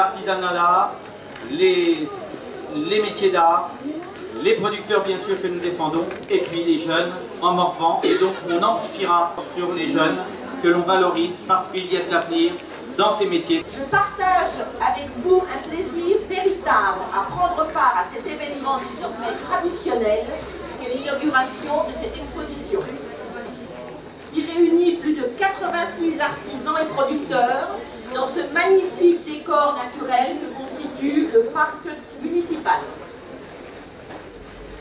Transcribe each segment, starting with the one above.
l'artisanat d'art, les métiers d'art, les producteurs bien sûr que nous défendons, et puis les jeunes en morphant. Et donc on amplifiera sur les jeunes que l'on valorise parce qu'il y a de l'avenir dans ces métiers. Je partage avec vous un plaisir véritable à prendre part à cet événement désormais traditionnel qu'est l'inauguration de cette exposition, qui réunit plus de 86 artisans et producteurs dans ce magnifique décor naturel que constitue le parc municipal.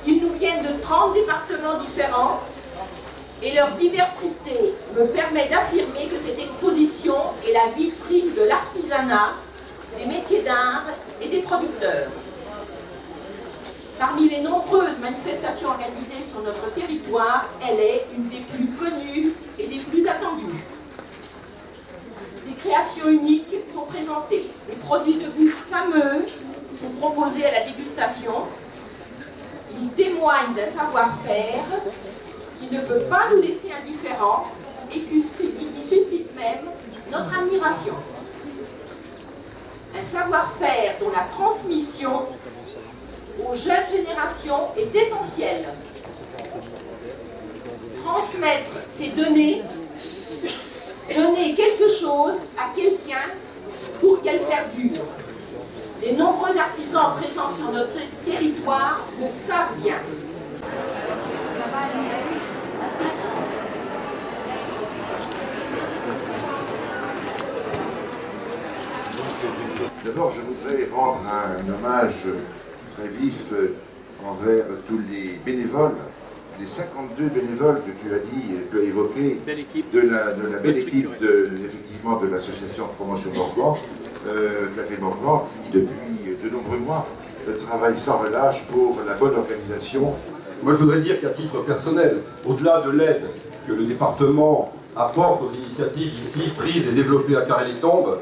Ils nous viennent de 30 départements différents et leur diversité me permet d'affirmer que cette exposition est la vitrine de l'artisanat, des métiers d'art et des producteurs. Parmi les nombreuses manifestations organisées sur notre territoire, elle est une des plus connues et des plus attendues. Des créations uniques sont présentées, des produits de bouche fameux sont proposés à la dégustation. Ils témoignent d'un savoir-faire qui ne peut pas nous laisser indifférents et qui suscite même notre admiration. Un savoir-faire dont la transmission aux jeunes générations est essentielle. Transmettre, c'est donner quelque chose à quelqu'un pour qu'elle perdure. Les nombreux artisans présents sur notre territoire le savent bien. D'abord, je voudrais rendre un hommage très vif envers tous les bénévoles, les 52 bénévoles que tu as dit, tu as évoqué, de la belle équipe effectivement de l'association de promotion Morvan, Catherine Morvan, qui depuis de nombreux mois travaille sans relâche pour la bonne organisation. Moi, je voudrais dire qu'à titre personnel, au-delà de l'aide que le département apporte aux initiatives ici prises et développées à Carré-les-Tombes,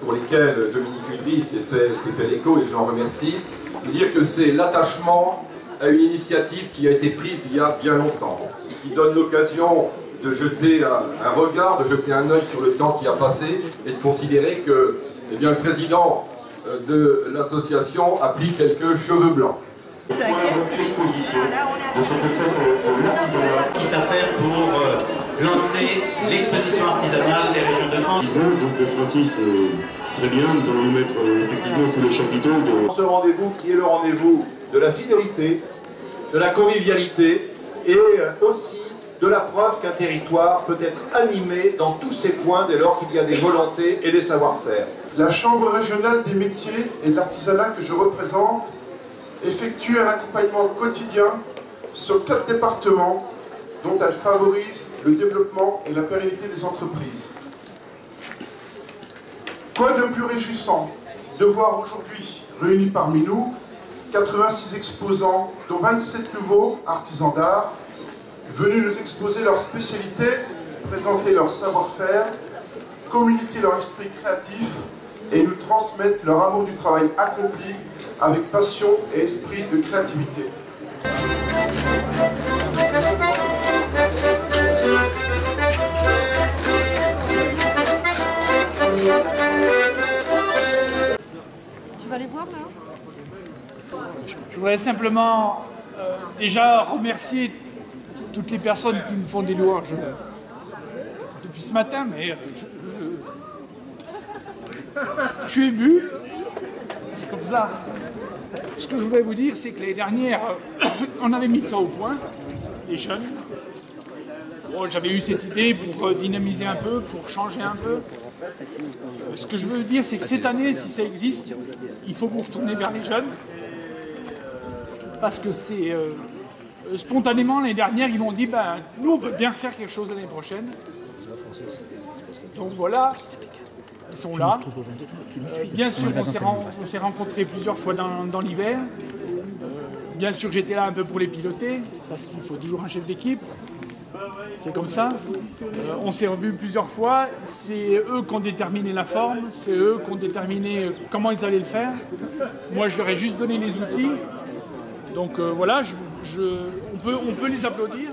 pour lesquelles Dominique Udry s'est fait l'écho et je l'en remercie, je veux dire que c'est l'attachement à une initiative qui a été prise il y a bien longtemps, qui donne l'occasion de jeter un regard, de jeter un œil sur le temps qui a passé et de considérer que eh bien, le président de l'association a pris quelques cheveux blancs. C'est l'exposition de cette fête de l'artisanat qui s'affaire pour lancer l'expédition artisanale des régions de France. Donc Francis, très bien, nous allons nous mettre effectivement sous le chapiteau de... Ce rendez-vous qui est le rendez-vous de la fidélité, de la convivialité et aussi de la preuve qu'un territoire peut être animé dans tous ses coins dès lors qu'il y a des volontés et des savoir-faire. La Chambre régionale des métiers et de l'artisanat que je représente effectue un accompagnement quotidien sur 4 départements dont elle favorise le développement et la pérennité des entreprises. Quoi de plus réjouissant de voir aujourd'hui réunis parmi nous 86 exposants, dont 27 nouveaux artisans d'art, venus nous exposer leurs spécialités, présenter leur savoir-faire, communiquer leur esprit créatif et nous transmettre leur amour du travail accompli avec passion et esprit de créativité. Tu vas les voir là? Je voudrais simplement déjà remercier toutes les personnes qui me font des louanges depuis ce matin, mais je suis ému, c'est comme ça. Ce que je voulais vous dire, c'est que l'année dernière, on avait mis ça au point, les jeunes. Bon, j'avais eu cette idée pour dynamiser un peu, pour changer un peu. Ce que je veux dire, c'est que cette année, si ça existe, il faut vous retourner vers les jeunes. Parce que c'est... spontanément, l'année dernière, ils m'ont dit, ben, nous, on veut bien faire quelque chose l'année prochaine. Donc voilà, ils sont là. Bien sûr, on s'est rencontrés plusieurs fois dans l'hiver. Bien sûr, j'étais là un peu pour les piloter, parce qu'il faut toujours un chef d'équipe. C'est comme ça. On s'est revus plusieurs fois. C'est eux qui ont déterminé la forme. C'est eux qui ont déterminé comment ils allaient le faire. Moi, je leur ai juste donné les outils. Donc voilà, on peut les applaudir.